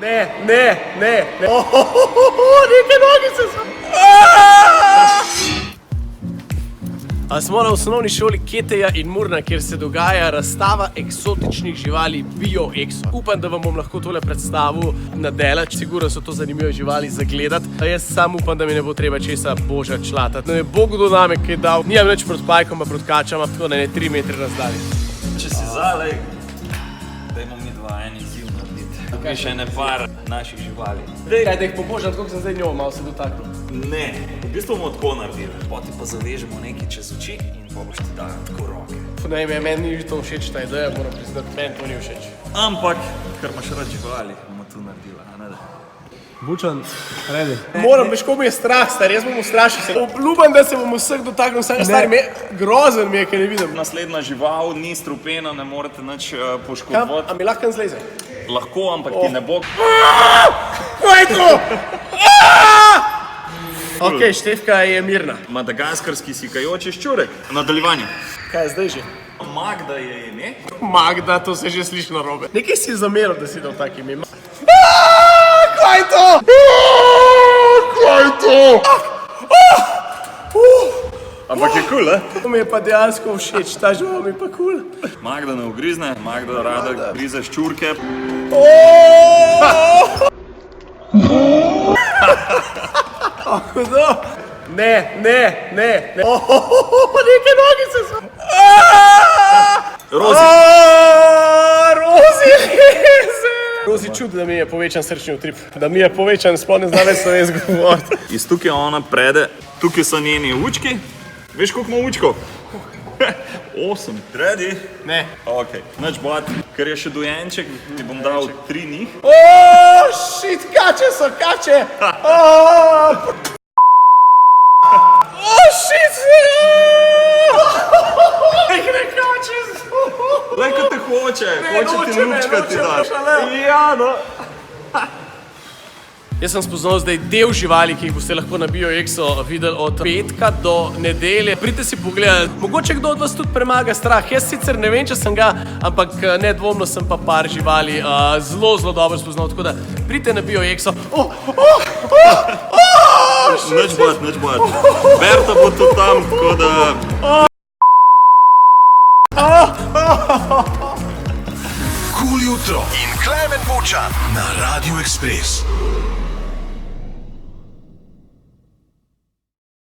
Ne. Neke nogice so. Smo na osnovni šoli Keteja in Murna, kjer se dogaja razstava eksotičnih živali Bio Exo. Upam, da vam bom lahko tole predstavil na delač. Sigurno so to zanimive živali za gledati. Jaz sam upam, da mi ne bo treba česa boža člatati. Ne bo kdo name kaj dal. Nijam več proti pajkom, pa proti kačama, tako da ne 3 metre razdalje. Če si zalej, dajmo mi dva en izziv narediti. Tukaj še ne par naših živali. Dej, da jih pobožam, tako sem zdaj njo malo se dotaknil. Ne, v bistvu bomo tako naredili. Poti pa zavežemo nekaj čez oči in pa boš ti dal tako roke. Meni ni to všeč ta ideja, moram priznati, meni to ni všeč. Ampak, ker imaš rad živali, bomo to naredila, a ne da? Bučan, redi. Moram, veš, ko mi je strah, star, jaz bom ustrašil se. Obljubam, da se bom vseh dotaknil, star, grozen mi je, ker ne vidim. Naslednja žival ni strupena, ne morete nič poškodovati. A mi lahko zleze? Lahko, ampak ti ne bo. Kaj je to? Ok, Štefka je mirna. Madagaskarski sikajoči ščurek. Nadaljevanje. Kaj je zdaj že? Magda je ime. Magda, to se že sliši narobe. Nekaj si zameril, da si dal tak ime. Kaj je to? Kaj je to? Ampak je kul, To mi je pa dejansko všeč, ta žival mi je pa kul. Magda ne ugrizne, Magda rada grize ščurke. Hudo? Ne. Neke nogice so. Rozi. Rozi leze. Rozi čudi, da mi je povečan srčni utrip. Da mi je povečan, sploh ne zna več slovensko govoriti. Iz tukaj ona prede, tukaj so njeni učki. Veš, koliko ima učkov? 8. Ready? Ne. Ok, nič bati, ker je še dojenček, ti bom dal 3 njih. Shit, kače so, kače. Shit. Nekaj kače so. Lej, ko te hoče ti lučkati dati. Ja, no. Jaz sem spoznal zdaj del živali, ki jih boste lahko na Bio Exo videli od petka do nedelje. Pridite si pogledati, mogoče kdo od vas tudi premaga strah. Jaz sicer ne vem, če sem ga, ampak nedvomno sem pa par živali zelo dobro spoznal, tako da pridite na Bio Exo. Nič bati. Berta bo tudi tam, tako da... Kul jutro in Klemen Bučan na Radio Express.